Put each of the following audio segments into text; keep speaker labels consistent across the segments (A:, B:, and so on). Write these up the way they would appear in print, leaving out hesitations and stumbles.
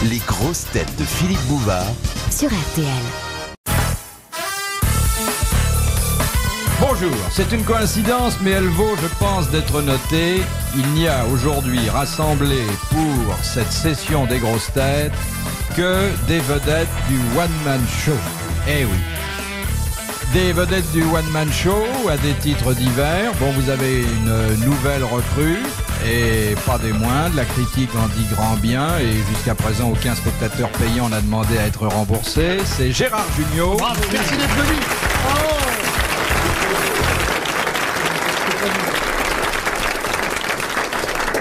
A: Les grosses têtes de Philippe Bouvard
B: sur RTL.
C: Bonjour, c'est une coïncidence, mais elle vaut, je pense, d'être notée. Il n'y a aujourd'hui rassemblé pour cette session des grosses têtes que des vedettes du one-man show. Eh oui. Des vedettes du one-man show à des titres divers. Bon, vous avez une nouvelle recrue, et pas des moindres. La critique en dit grand bien, et jusqu'à présent, aucun spectateur payant n'a demandé à être remboursé. C'est Gérard Jugnot.
D: Bravo, merci d'être venu.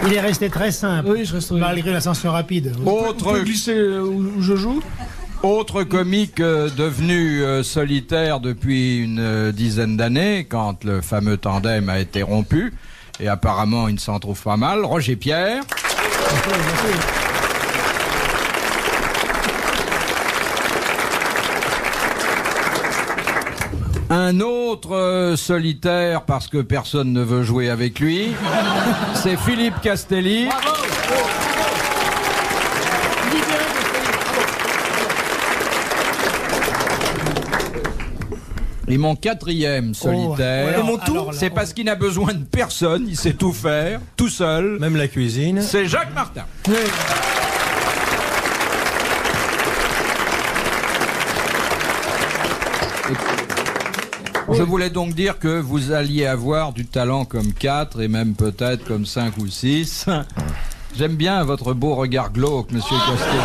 D: Il est resté très simple,
E: oui, je reste
D: malgré l'ascension rapide.
E: Vous pouvez glisser où je joue.
C: Autre comique devenu solitaire depuis une dizaine d'années, quand le fameux tandem a été rompu, et apparemment il ne s'en trouve pas mal, Roger Pierre. Un autre solitaire, parce que personne ne veut jouer avec lui, c'est Philippe Castelli.
D: Bravo.
C: Et mon quatrième solitaire,
D: et mon tout,
C: c'est parce qu'il n'a besoin de personne, il sait tout faire, tout seul.
F: Même la cuisine.
C: C'est Jacques Martin.
D: Oui.
C: Je voulais donc dire que vous alliez avoir du talent comme 4 et même peut-être comme 5 ou 6. J'aime bien votre beau regard glauque, monsieur Castelli.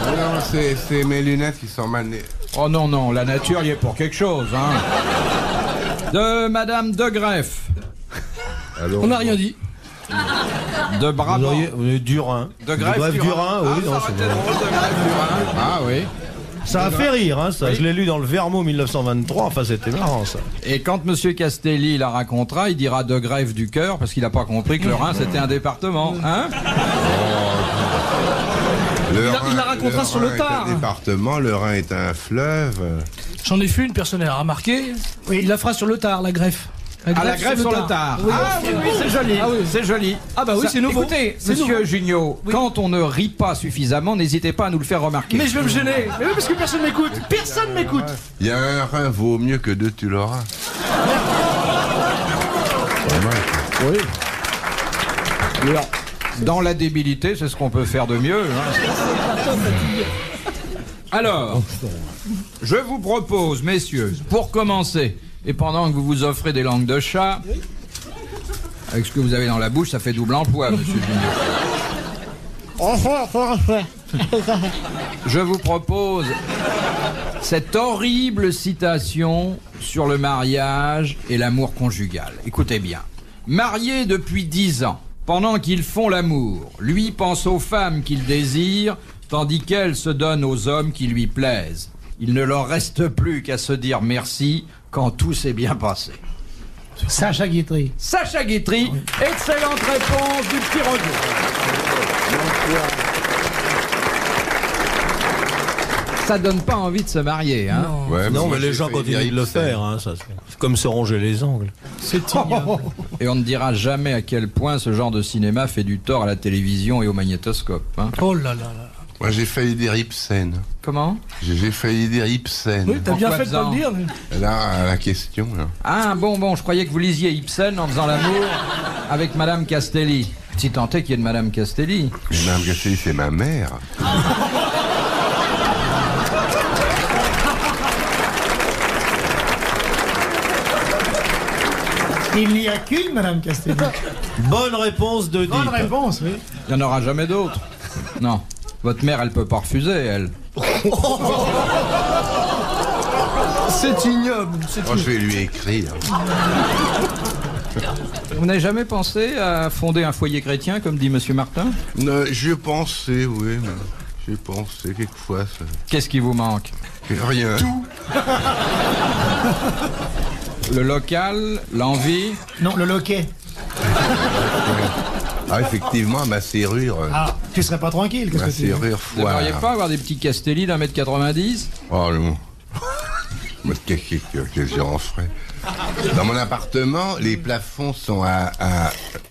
G: Non, c'est mes lunettes qui sont mal nées.
C: Oh non, non, la nature y est pour quelque chose, hein. De Madame De Greff.
G: Alors,
E: On n'a rien dit.
C: De Brabant.
F: Vous avez Durin.
C: De Greff
F: Durin, oui,
C: ça
F: non,
C: aurait
F: c'est
C: été
F: bon.
C: drôle, De Greff Durin. Ah oui.
F: Ça a fait rire, hein, ça.
C: Oui.
F: Je l'ai lu dans le Vermo 1923, enfin c'était marrant ça.
C: Et quand monsieur Castelli la racontera, il dira De Greff du cœur, parce qu'il n'a pas compris que le Rhin c'était un département, hein.
E: Il la racontera sur le tard.
G: Est un département, le Rhin est un fleuve.
E: J'en ai fait une, personne n'a remarqué. Oui. Il la fera sur le tard, la greffe.
C: La greffe sur le tard.
E: Oui.
C: Ah oui, oui, c'est joli.
E: Ah oui.
C: C'est joli.
E: Ah bah oui, c'est nouveau.
C: Écoutez,
E: C'est
C: monsieur
E: nouveau.
C: Jugnot,
E: Oui.
C: quand on ne rit pas suffisamment, n'hésitez pas à nous le faire remarquer.
E: Mais je vais me gêner. Mais oui, parce que personne m'écoute. Personne m'écoute.
G: Il y a un Rhin vaut mieux que deux, tu l'auras.
C: Oui. Alors, dans la débilité, c'est ce qu'on peut faire de mieux. Hein. Alors, je vous propose, messieurs, pour commencer, et pendant que vous vous offrez des langues de chat, avec ce que vous avez dans la bouche, ça fait double emploi, monsieur Jugnot. Je vous propose cette horrible citation sur le mariage et l'amour conjugal. Écoutez bien. Marié depuis 10 ans, pendant qu'ils font l'amour, lui pense aux femmes qu'il désire, tandis qu'elle se donne aux hommes qui lui plaisent. Il ne leur reste plus qu'à se dire merci quand tout s'est bien passé.
D: Sacha Guitry.
C: Sacha Guitry, excellente réponse du petit Roger. Ça donne pas envie de se marier, hein?
G: Ouais,
F: Non,
G: moi,
F: mais les
G: j'ai
F: gens
G: fait
F: continuent de le
G: Ibsen.
F: faire, hein, ça. C'est comme se ronger les ongles.
E: C'est ignoble.
C: Et on ne dira jamais à quel point ce genre de cinéma fait du tort à la télévision et au magnétoscope. Hein.
E: Oh là là là.
G: Moi, j'ai failli dire Ibsen.
C: Comment?
G: J'ai failli dire Ibsen.
E: Oui, t'as bien
C: Pourquoi
E: fait de pas le dire. mais-
G: Là, la question, là.
C: Ah bon, je croyais que vous lisiez Ibsen en faisant l'amour avec Madame Castelli. Si tant est qu'il y ait de Madame Castelli.
G: Mais Mme Castelli, c'est ma mère.
D: Il n'y a qu'une, Madame Castelli.
F: Bonne réponse de
D: Bonne
F: Deep.
D: réponse, oui.
C: Il n'y en aura jamais d'autres. Non. Votre mère, elle peut pas refuser, elle.
E: C'est ignoble.
G: Oh, je vais lui écrire.
C: Vous n'avez jamais pensé à fonder un foyer chrétien, comme dit Monsieur Martin?
G: J'y ai pensé, oui. J'ai pensé quelquefois. Ça...
C: Qu'est-ce qui vous manque?
G: Rien.
C: Le local, l'envie.
D: Non, le loquet.
G: Ah, effectivement, ma serrure.
D: Ah, tu serais pas tranquille, qu'est-ce
G: Ma
D: que tu veux?
G: serrure
C: Vous
G: foire.
C: n'aimeriez pas avoir des petits Castelli d'1m90?
G: Oh non. Mais qu'est-ce que j'en ferais? Dans mon appartement, les plafonds sont à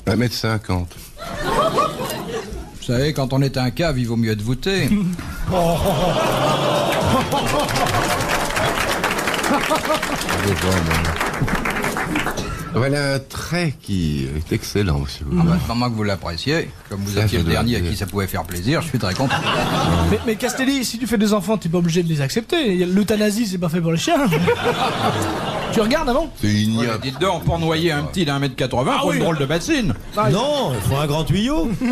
G: 1m50.
C: Vous savez, quand on est un cave, il vaut mieux être voûté.
G: Voilà un trait qui est excellent, monsieur.
C: Ah bah, vraiment que vous l'appréciez. Comme vous
G: Ça,
C: étiez
G: je
C: le
G: dois
C: dernier à
G: dire.
C: qui ça pouvait faire plaisir, je suis très content.
E: Mais Castelli, si tu fais des enfants, t'es pas obligé de les accepter. L'euthanasie, c'est pas fait pour les chiens. Tu regardes avant?
G: C'est ignoble.
C: Dites donc, pour noyer un petit d'1 m 80, faut
E: oui.
C: une drôle de médecine.
F: Non, il faut un grand tuyau. De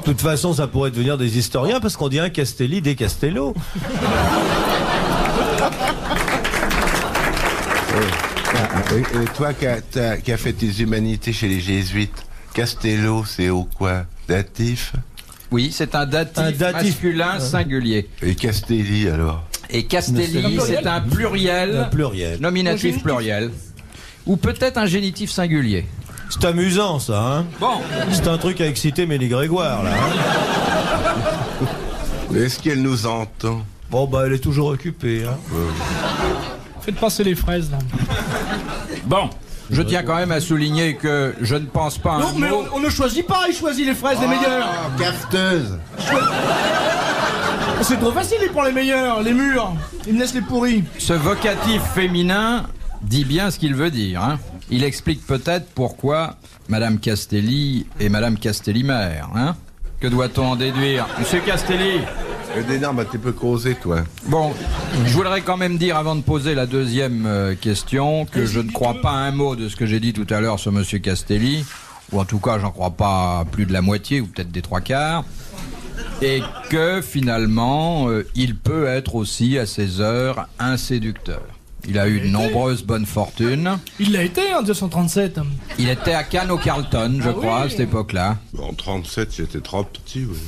F: toute façon, ça pourrait devenir des historiens parce qu'on dit un Castelli des Castello.
G: Et toi qui as fait tes humanités chez les jésuites, Castello, c'est au quoi? Datif?
C: Oui, c'est un datif,
F: Un datif.
C: masculin singulier.
G: Et Castelli alors?
C: Et Castelli, c'est un pluriel,
F: Un pluriel.
C: nominatif pluriel. Ou peut-être un génitif singulier.
F: C'est amusant, ça, hein?
C: Bon,
F: C'est un truc à exciter Mélie Grégoire, là. Hein.
G: Est-ce qu'elle nous entend?
F: Bon, bah, elle est toujours occupée, hein.
E: Faites passer les fraises, là.
C: bon. Je tiens quand même à souligner que je ne pense pas
E: Non,
C: un
E: mais
C: mot...
E: on ne choisit pas, il choisit les fraises les meilleures.
G: Ah, cafeteuse!
E: C'est trop facile, il prend les meilleurs, les mûrs. Il me laisse les pourris.
C: Ce vocatif féminin dit bien ce qu'il veut dire. Hein. Il explique peut-être pourquoi Madame Castelli est Madame Castelli-mère. Hein. Que doit-on en déduire? Monsieur Castelli.
G: Non, bah, tu peux causer, toi.
C: Bon, je voudrais quand même dire, avant de poser la deuxième question, que je ne crois pas un mot de ce que j'ai dit tout à l'heure sur Monsieur Castelli, ou en tout cas, j'en crois pas plus de la moitié, ou peut-être des 3/4, et que finalement, il peut être aussi, à ses heures, un séducteur. Il a eu de nombreuses bonnes fortunes.
E: Il l'a été en 1937.
C: Il était à Cannes au Carlton, je crois, à cette époque-là.
G: En 37, j'étais trop petit, oui.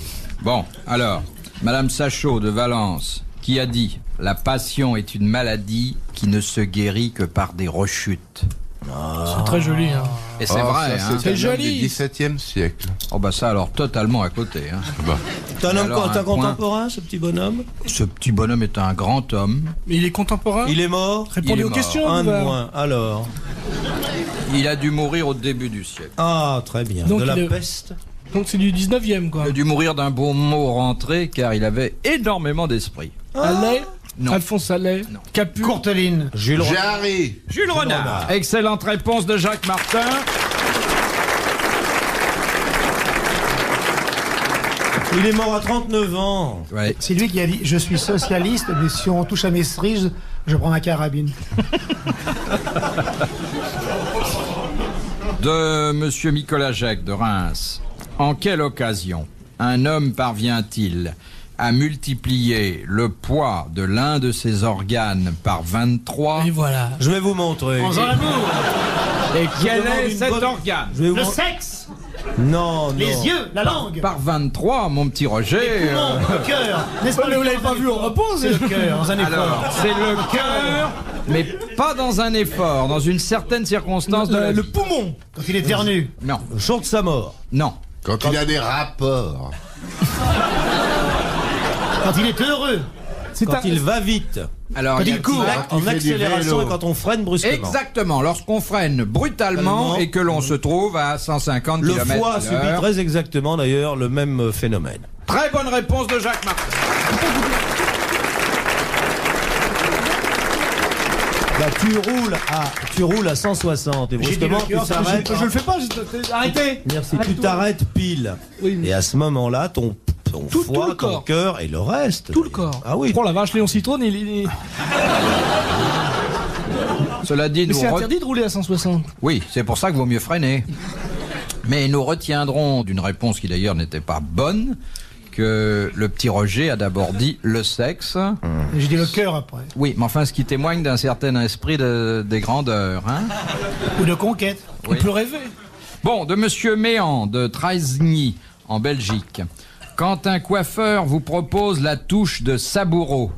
C: Bon, alors, Madame Sachot de Valence, qui a dit « La passion est une maladie qui ne se guérit que par des rechutes
E: C'est très joli. Hein. ».
C: Et c'est vrai,
G: ça,
C: hein.
G: c'est un
E: C'est
G: homme
E: joli.
G: du XVIIe siècle.
C: Oh bah ça alors totalement à côté. Hein.
G: Bah,
F: T'es un homme
C: Alors,
F: t'es
C: un
F: un
C: point.
F: contemporain, ce petit bonhomme?
C: Ce petit bonhomme est un grand homme.
E: Mais il est contemporain.
F: Il est mort?
C: Il
E: Répondez
C: est
E: aux
C: mort.
E: questions.
F: Un de
E: Bouvard.
F: moins, alors.
C: Il a dû mourir au début du siècle.
F: Ah, très bien.
E: Donc,
F: de la
E: il est-
F: peste?
E: Donc c'est du 19e, quoi.
C: Il a dû mourir d'un bon mot rentré car il avait énormément d'esprit.
E: Allais.
C: Non.
E: Alphonse Allais.
C: Non.
E: Capu.
D: Courteline.
F: Jules Renard.
G: Jarry!
C: Jules Renard. Excellente réponse de Jacques Martin.
F: Il est mort à 39 ans.
C: Ouais.
D: C'est lui qui a dit « Je suis socialiste, mais si on touche à mes cerises, je prends ma carabine.
C: De Monsieur Nicolas Jacques de Reims. En quelle occasion un homme parvient-il à multiplier le poids de l'un de ses organes par 23
E: Et voilà.
F: Je vais vous montrer.
D: En faisant l'amour.
C: et quel
F: demande
C: est
F: une
C: cet
F: bonne-
C: organe?
F: Je vais vous
D: Le
F: mon-
D: sexe,
F: Non, non.
D: les yeux, la langue,
C: Par 23, mon petit Roger.
D: non, le cœur. N'est-ce pas,
E: Mais vous l'avez pas vu, on repose.
D: C'est le cœur, dans un effort.
C: Alors, c'est le cœur, mais pas dans un effort, dans une certaine circonstance de la
E: Le
C: vie.
E: poumon.
D: Quand il éternue.
C: Non,
F: Le jour de sa mort.
C: non.
G: Quand il a des rapports.
D: Quand il est heureux.
E: C'est
F: Quand il va vite.
C: Alors, il y a
D: il court.
F: En
G: fait du
F: accélération
G: vélo.
F: et quand on freine brusquement.
C: exactement, lorsqu'on freine brutalement
F: Brutalement.
C: et que l'on se trouve à 150
F: Le
C: km.
F: foie a subi très exactement d'ailleurs le même phénomène.
C: Très bonne réponse de Jacques Martin.
F: Bah, tu roules à 160 et
D: J'ai dit
F: brusquement
D: le
F: tu
D: cœur,
F: t'arrêtes.
E: Je le fais pas. Arrêtez.
F: Merci. Tu
E: Arrête-toi.
F: t'arrêtes pile.
E: Oui.
F: Et à ce moment-là, ton
E: Tout
F: foie,
E: le
F: ton
E: corps.
F: cœur et le reste.
E: Tout le corps.
F: Ah oui.
E: Oh la vache, Léon Citrone,
C: Cela dit,
E: Mais
C: nous
E: c'est
C: re-
E: interdit de rouler à 160.
C: Oui, c'est pour ça qu'il vaut mieux freiner. Mais nous retiendrons d'une réponse qui d'ailleurs n'était pas bonne que le petit Roger a d'abord dit le sexe.
D: J'ai dit le cœur après.
C: Oui, mais enfin, ce qui témoigne d'un certain esprit des grandeurs. Hein.
D: Ou de conquête.
C: Oui.
E: On peut rêver.
C: Bon, de Monsieur Méan, de Treisny, en Belgique. Quand un coiffeur vous propose la touche de saboureau,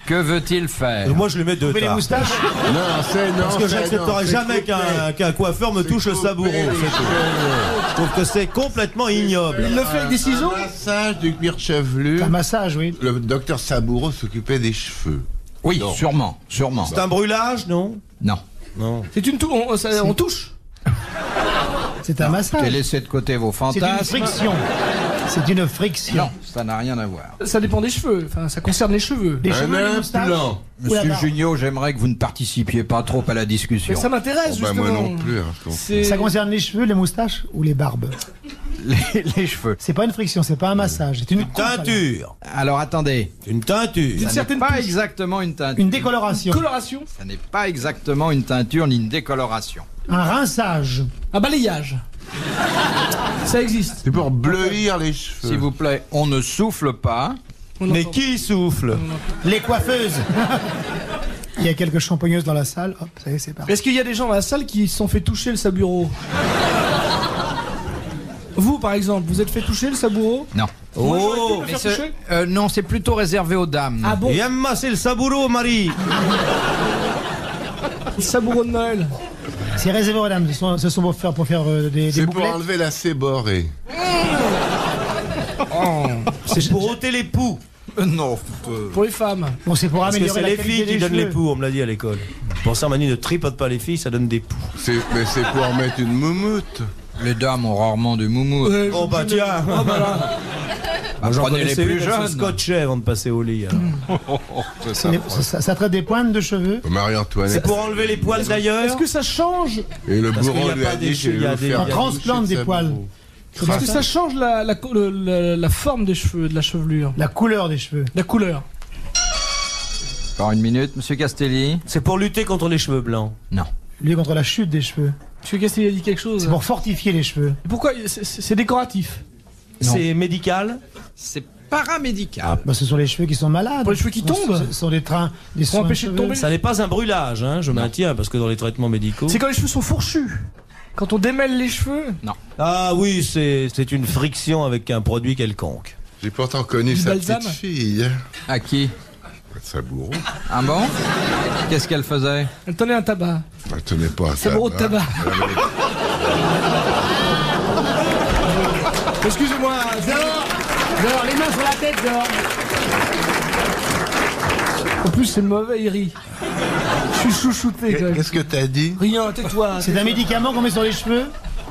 C: que veut-il faire?
F: Moi, je lui mets deux
D: Couper les
F: tartes.
D: moustaches.
G: Non, c'est non.
F: Parce que
G: c'est
F: j'accepterai
G: non,
F: jamais
G: c'est
F: qu'un coiffeur me touche le saboureau. c'est tout. Je trouve que c'est complètement ignoble.
E: Il le fait avec des ciseaux.
G: Un massage du cuir chevelu.
D: Un massage, oui.
G: Le docteur Saboureau s'occupait des cheveux.
C: Oui,
G: Non.
C: sûrement, sûrement.
F: C'est un brûlage, non?
C: Non.
F: Non.
E: C'est une touche. On touche.
D: C'est un massage.
C: Laissez de côté vos
D: C'est une
C: fantasmes.
D: friction. C'est une friction.
C: Non, ça n'a rien à voir.
E: Ça dépend des cheveux. Enfin, ça concerne les cheveux.
D: Les cheveux, les moustaches.
G: implant.
D: ou la
C: Monsieur
D: barbe.
C: Junio, j'aimerais que vous ne participiez pas trop à la discussion.
E: Mais ça m'intéresse,
G: Bah,
E: justement.
G: moi non plus. Hein, donc.
E: C'est...
D: Ça concerne les cheveux, les moustaches ou les barbes.
C: Les cheveux.
D: C'est pas une friction, c'est pas un massage, c'est une coupe, alors.
F: Teinture.
C: Alors attendez,
F: Une teinture.
E: Une
C: ça
E: certaine
C: n'est pas
E: touche.
C: exactement une teinture.
D: Une décoloration.
E: Coloration.
C: Ça n'est pas exactement une teinture ni une décoloration.
D: Un rinçage.
E: Un balayage. Ça existe.
G: C'est pour bleuir les cheveux.
C: S'il vous plaît, on ne souffle pas.
E: On
F: Mais
E: entend.
F: qui souffle?
D: Les coiffeuses. Il y a quelques champigneuses dans la salle. Hop, ça y est, c'est parti.
E: Est-ce qu'il y a des gens dans la salle qui se sont fait toucher le saburo? Vous, par exemple, vous êtes fait toucher le saburo?
C: Non.
E: Moi, j'aurais pu
F: Oh.
E: me
C: Mais
E: faire toucher.
C: non, c'est plutôt réservé aux dames.
E: Ah bon?
F: Viens me masser le saboureau, Marie.
E: Le saburo de Noël.
D: C'est réservé aux dames. Ce sont pour faire des
G: C'est pour
D: bouclettes.
G: enlever la séborrhée.
F: C'est pour ôter les poux.
C: Non.
E: Pour les femmes.
D: Bon, c'est pour
F: Parce que
D: améliorer
F: c'est
D: la
F: les
D: qualité
F: filles qui
D: des
F: donnent les
D: cheveux.
F: poux, on me l'a dit à l'école. Pour ça, Manu ne tripote pas les filles, ça donne des poux.
G: Mais c'est pour mettre une moumoute.
C: Les dames ont rarement du moumou.
E: Ouais,
F: Oh bah tiens.
E: Ah bah là.
C: Bah,
F: J'en
C: prenez les
F: connaissais
C: plus
F: une, elle se
C: jeunes.
F: scotchait avant de passer au lit. alors.
D: Ça traite des pointes de cheveux.
F: C'est
G: Marie-Antoinette.
F: pour enlever les poils d'ailleurs.
E: Est-ce que ça change?
G: Et le
F: Parce qu'il
G: bourreau
F: y a
G: lui
F: pas
G: a
F: des
G: dit
F: cheveux,
G: qu'il
F: il y a
G: allait
F: des-
G: faire
D: On transplante des poils.
E: Est-ce que ça change la forme des cheveux, de la chevelure?
D: La couleur des cheveux.
E: La couleur?
C: Encore une minute, Monsieur Castelli.
F: C'est pour lutter contre les cheveux blancs.
C: Non.
D: Lui contre la chute des cheveux.
E: Monsieur Castelli a dit quelque chose.
D: C'est pour fortifier les cheveux.
E: Pourquoi? C'est décoratif.
C: Non.
F: C'est médical.
C: C'est paramédical.
D: Bah, ce sont les cheveux qui sont malades.
E: Pour les cheveux qui tombent.
D: Ce sont des trains, des soins
E: empêcher de
D: cheveux.
E: tomber.
F: Ça n'est pas un brûlage, hein, je maintiens, parce que dans les traitements médicaux.
E: C'est quand les cheveux sont fourchus. Quand on démêle les cheveux.
F: Ah oui, c'est une friction avec un produit quelconque.
G: J'ai pourtant connu
E: Du
G: sa
E: balsam.
G: petite fille.
C: À qui?
G: Sa bourreau.
C: Ah bon? Qu'est-ce qu'elle faisait?
E: Elle tenait un tabac.
G: Elle tenait pas à
E: C'est gros de tabac. Excusez-moi.
D: Dehors, les mains sur la tête, dehors.
E: En plus, c'est mauvais, il rit. Je suis chouchouté quand même.
G: Qu'est-ce que t'as dit?
E: Rien, tais-toi.
D: C'est un médicament qu'on met sur les cheveux.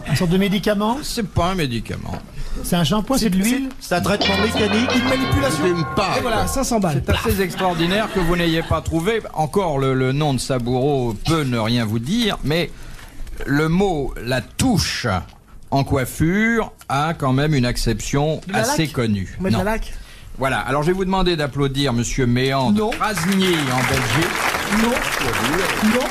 D: Une sorte de médicament.
C: C'est pas un médicament.
D: C'est un shampoing, c'est de l'huile.
F: C'est un traitement mécanique.
E: Une manipulation.
G: Une part.
E: Et voilà, 500 balles.
C: C'est assez extraordinaire que vous n'ayez pas trouvé. Encore le nom de Saboureau peut ne rien vous dire, mais le mot la touche en coiffure a quand même une acception
E: De la
C: assez
E: laque
C: connue.
E: On met de la
C: Non.
E: laque?
C: Voilà, alors je vais vous demander d'applaudir Monsieur Méan de
E: Non.
C: Krasny en Belgique,
E: Non. Non.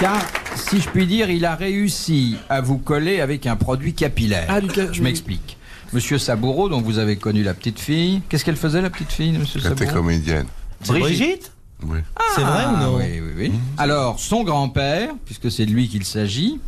C: car, si je puis dire, il a réussi à vous coller avec un produit capillaire.
E: Ah, du ca-
C: Je
E: oui.
C: m'explique. Monsieur Saboureau, dont vous avez connu la petite fille, qu'est-ce qu'elle faisait la petite fille, Monsieur
G: Elle était
C: Saboureau?
G: comédienne.
F: C'est Brigitte.
G: Oui.
F: C'est vrai ou non?
C: Oui, oui, oui. Alors, son grand-père, puisque c'est de lui qu'il s'agit,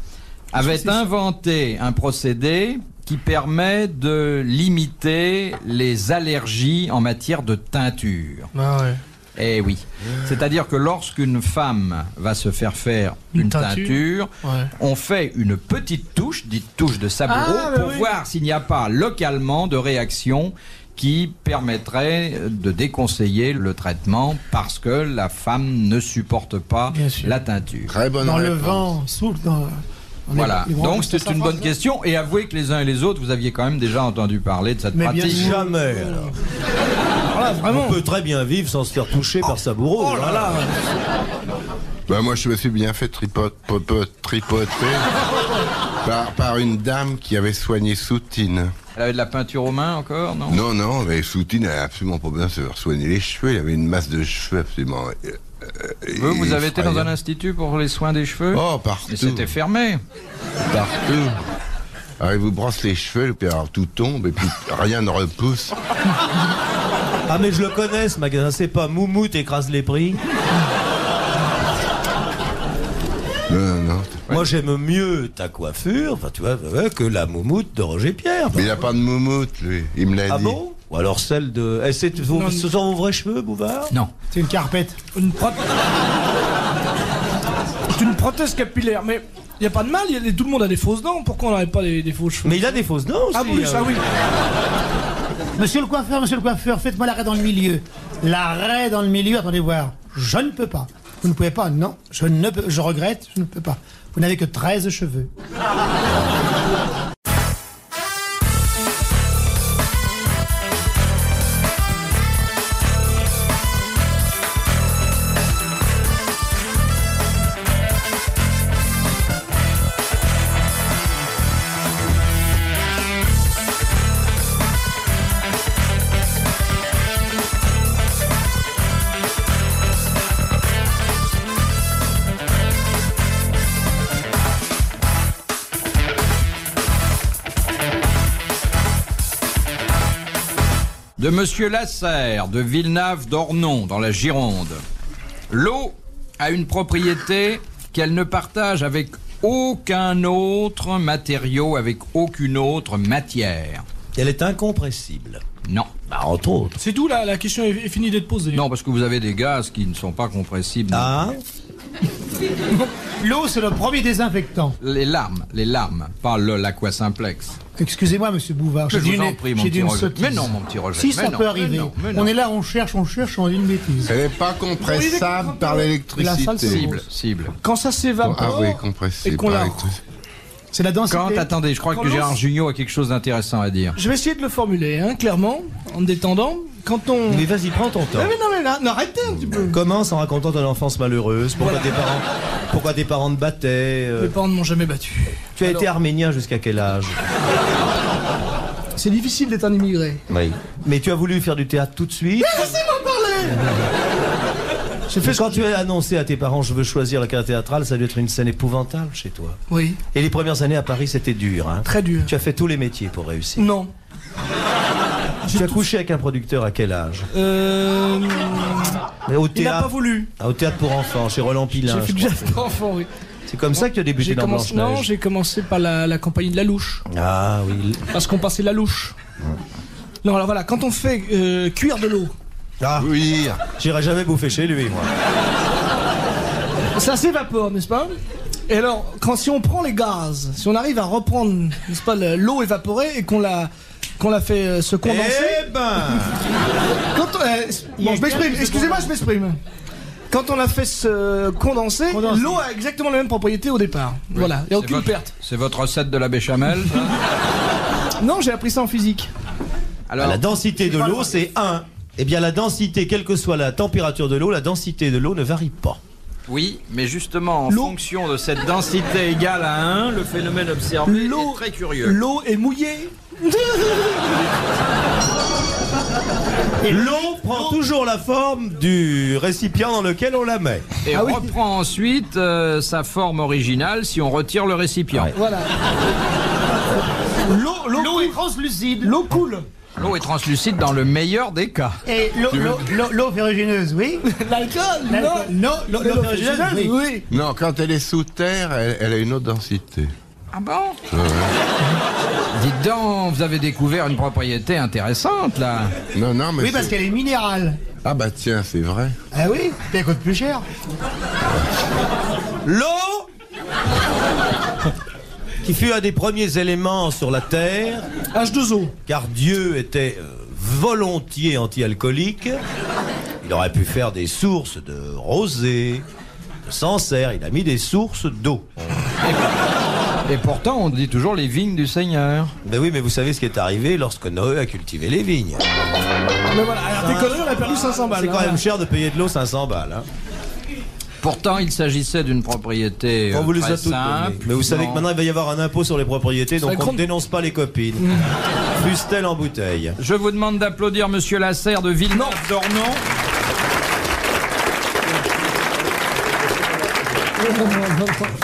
C: avait inventé un procédé qui permet de limiter les allergies en matière de teinture.
E: Ah ouais.
C: Eh oui. C'est-à-dire que lorsqu'une femme va se faire faire
E: Une
C: une
E: teinture.
C: teinture,
E: Ouais.
C: on fait une petite touche, dite touche de Saboureau,
E: Ah, bah
C: pour
E: oui.
C: voir s'il n'y a pas localement de réaction qui permettrait de déconseiller le traitement parce que la femme ne supporte pas
E: Bien sûr.
C: la teinture.
G: Très bonne
D: Dans le
G: réponse.
D: vent, sous dans
C: Voilà,
D: les branches
C: donc
D: de
C: c'est une
D: sa
C: bonne
D: face,
C: question et avouez que les uns et les autres, vous aviez quand même déjà entendu parler de cette
D: Mais bien
C: pratique.
D: sûr.
F: Jamais. Alors.
E: Voilà, vraiment.
F: On peut très bien vivre sans se faire toucher par sa bourreau.
E: Oh là là.
G: Bah moi je me suis bien fait tripoter par une dame qui avait soigné Soutine.
C: Elle avait de la peinture aux mains encore, non?
G: Non, mais Soutine elle avait absolument pas besoin de se faire soigner les cheveux. Il avait une masse de cheveux absolument.
C: Vous avez été dans un
G: effrayante.
C: institut pour les soins des cheveux?
G: Oh, partout.
C: Mais c'était fermé.
G: Partout. Alors il vous brosse les cheveux, puis alors tout tombe, et puis rien ne repousse.
F: Ah mais je le connais ce magasin, c'est pas Moumout écrase les prix.
G: Non.
F: Moi j'aime mieux ta coiffure, enfin tu vois, que la Moumoute de Roger Pierre.
G: Mais il n'a pas de moumoute, lui. Il me l'a
F: Ah
G: dit.
F: bon? Ou alors celle de... Eh, ce sont vos vrais cheveux, Bouvard?
C: Non.
D: C'est une carpette.
E: Une C'est une prothèse capillaire, mais il n'y a pas de mal, tout le monde a des fausses dents, pourquoi on n'aurait pas des faux cheveux?
F: Mais il a des fausses dents aussi.
E: Ah oui, ça oui.
D: Monsieur le coiffeur, faites-moi l'arrêt dans le milieu. L'arrêt dans le milieu, attendez voir. Je ne peux pas. Vous ne pouvez pas, non. Je regrette, je ne peux pas. vous n'avez que 13 cheveux.
C: De Monsieur Lasserre, de Villeneuve-d'Ornon, dans la Gironde. L'eau a une propriété qu'elle ne partage avec aucun autre matériau, avec aucune autre matière.
F: Elle est incompressible.
C: Non.
F: Bah, entre autres.
E: C'est tout, la question est finie d'être posée.
C: Non, parce que vous avez des gaz qui ne sont pas compressibles.
F: Ah,
D: L'eau, c'est le premier désinfectant.
C: Les larmes, pas l'aqua simplex.
D: Excusez-moi, monsieur Bouvard.
C: Je
D: j'ai dit
C: vous en
D: une-
C: prie, mon
D: j'ai dit
C: petit
D: une
C: Roger.
D: sottise.
C: Mais non, mon petit Roger.
D: Si,
C: mais
D: ça
C: non,
D: peut
C: mais
D: arriver.
C: non, mais non.
D: On est là, on cherche, on dit une bêtise.
G: Elle n'est pas compressable par
D: La salle,
G: l'électricité.
C: Cible, cible.
E: Quand ça s'évapore,
G: Ah oui,
E: et
G: compressible
E: qu'on
G: par
E: la...
G: l'électricité.
D: C'est la densité.
C: Attendez, je crois
E: Quand
C: que
E: l'eau-
C: Gérard Jugnot a quelque chose d'intéressant à dire.
E: Je vais essayer de le formuler, hein, clairement, en me détendant. Quand on...
F: mais vas-y, prends ton temps.
E: Mais non, mais là, non, arrêtez un petit peu.
F: Commence en racontant ton enfance malheureuse. Pourquoi tes parents te battaient.
E: Mes parents ne m'ont jamais battu.
F: Tu as été arménien jusqu'à quel âge?
E: C'est difficile d'être un immigré.
F: Oui. Mais tu as voulu faire du théâtre tout de suite.
E: Laissez-moi parler. J'ai fait
F: Quand tu as annoncé à tes parents je veux choisir la carrière théâtrale, ça a dû être une scène épouvantable chez toi.
E: Oui,
F: Et les premières années à Paris, c'était dur. Hein.
E: très dur.
F: Tu as fait tous les métiers pour réussir.
E: Non.
F: Tu as couché avec un producteur à quel âge? Mais au
E: Il n'a pas
F: théâtre,
E: voulu.
F: au théâtre pour enfants, chez Roland Pilin.
E: J'ai fait
F: je
E: du
F: crois.
E: jazz pour enfants, oui.
F: C'est comme ça que tu as débuté dans
E: Non,
F: Blanche-Neige.
E: j'ai commencé par la compagnie de La Louche.
F: Ah oui.
E: Parce qu'on passait La Louche. Non, alors voilà, quand on fait cuire de l'eau,
F: Ah,
G: Oui,
F: j'irai jamais bouffer chez lui, moi.
E: ça s'évapore, n'est-ce pas? Et alors, si on prend les gaz, si on arrive à reprendre, n'est-ce pas, l'eau évaporée et qu'on la fait se condenser...
F: Eh ben
E: Bon, je m'exprime, excusez-moi, je m'exprime. Quand on la fait se condenser, l'eau a exactement la même propriété au départ. Voilà, il n'y a aucune perte.
C: C'est votre recette de la béchamel.
E: Non, j'ai appris ça en physique.
C: Alors,
F: la densité de l'eau, c'est 1. Eh bien, la densité, quelle que soit la température de l'eau, la densité de l'eau ne varie pas.
C: oui, mais justement, en
E: L'eau-
C: fonction de cette densité égale à 1, le phénomène observé est très curieux.
E: L'eau est mouillée.
F: L'eau prend toujours la forme du récipient dans lequel on la met.
C: Et
E: Ah oui.
C: reprend ensuite sa forme originale si on retire le récipient.
F: Ouais.
E: Voilà.
D: L'eau est translucide.
E: L'eau coule.
C: L'eau est translucide dans le meilleur des cas.
D: Et l'eau ferrugineuse, oui.
E: L'alcool,
D: Non, l'eau
E: L'eau
D: ferrugineuse, oui.
E: oui.
G: non, quand elle est sous terre, elle a une autre densité.
C: Ah bon? Dites donc, vous avez découvert une propriété intéressante là.
G: Non, non, mais
D: Oui, parce
G: c'est-
D: qu'elle est minérale.
G: Ah bah tiens, c'est vrai.
D: Ah oui, puis elle coûte plus cher.
F: L'eau, qui fut un des premiers éléments sur la terre,
E: H2O.
F: car Dieu était volontiers anti-alcoolique, il aurait pu faire des sources de rosée, de Sancerre, il a mis des sources d'eau.
C: Et pourtant, on dit toujours les vignes du Seigneur.
F: Ben oui, mais vous savez ce qui est arrivé lorsque Noé a cultivé les vignes.
E: Mais voilà, alors tes conneries, on a perdu 500 balles.
F: C'est quand
E: hein.
F: même cher de payer de l'eau 500 balles. Hein.
C: Pourtant, il s'agissait d'une propriété
F: On vous les
C: très
F: a toutes
C: simple.
F: données. Mais vous savez que maintenant il va y avoir un impôt sur les propriétés, donc
E: Ça
F: on
E: compte.
F: ne dénonce pas les copines. Fussent-elles en bouteille.
C: Je vous demande d'applaudir Monsieur Lasserre de Villeneuve-d'Ornon.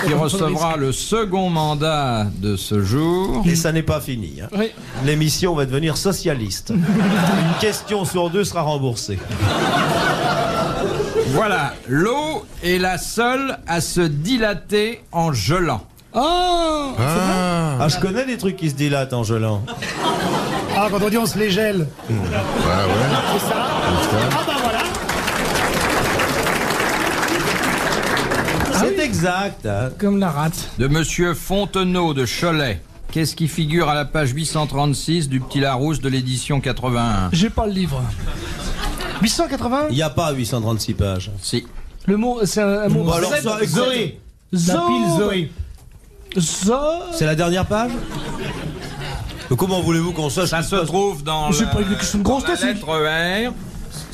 C: Qui recevra le second mandat de ce jour.
F: Et ça n'est pas fini. Hein.
E: Oui.
F: L'émission va devenir socialiste. Une question sur deux sera remboursée.
C: Voilà, l'eau est la seule à se dilater en gelant.
E: Ah,
F: Ah, je connais des trucs qui se dilatent en gelant.
D: Ah, quand on dit on se les gèle.
G: Ouais, ouais.
D: C'est ça. Ah bah voilà.
F: C'est exact. Hein.
E: comme la rate.
C: De Monsieur Fontenot de Cholet. Qu'est-ce qui figure à la page 836 du Petit Larousse de l'édition 81?
E: J'ai pas le livre. 880.
F: Il n'y a pas 836 pages.
C: Si.
E: Le mot, c'est un mot.
F: Bon, alors ça,
D: Zoé. La
E: Zoé.
D: pile Zoé.
E: Ça...
F: C'est la dernière page? Mais comment voulez-vous qu'on sache?
C: Ça se trouve dans
E: C'est pas une question de grosse tête,
C: la lettre R.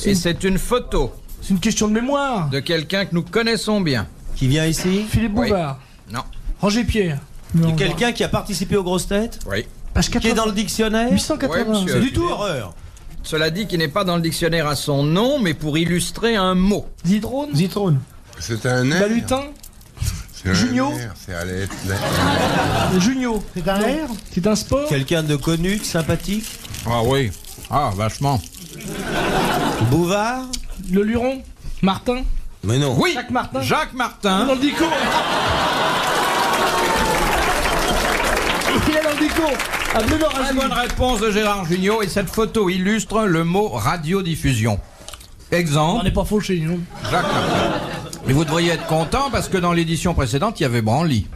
C: Et c'est une photo
E: c'est une question de mémoire.
C: de quelqu'un que nous connaissons bien.
F: Qui vient ici?
E: Philippe
C: Oui.
E: Bouvard.
C: Non.
E: Roger Pierre. Non,
F: Quelqu'un qui a participé aux grosses têtes?
C: Oui.
E: Page
F: Qui est
E: 80.
F: dans le dictionnaire?
E: 880.
C: Ouais, monsieur.
E: c'est du
F: Une
E: tour.
F: erreur.
C: Cela dit qu'il n'est pas dans le dictionnaire à son nom, mais pour illustrer un mot.
E: Zidrone.
D: Zitrone.
G: C'est un air.
E: Balutin.
G: C'est un
E: Junio.
G: air, c'est à l'être.
E: Junio.
D: C'est un air.
E: C'est un sport.
F: Quelqu'un de connu, de sympathique?
C: Ah oui. Ah, vachement.
F: Bouvard?
E: Le Luron. Martin.
F: Mais non.
C: Oui.
E: Jacques Martin.
C: Jacques Martin.
E: Dans le dico. Il est dans le dico. À
C: Très
E: Bleu-Nord-Asie.
C: bonne réponse de Gérard Jugnot. Et cette photo illustre le mot radiodiffusion.
E: On
C: Exemple,
E: n'est pas fauché, non.
C: Jacques Martin. Et vous devriez être content parce que dans l'édition précédente, il y avait Branly.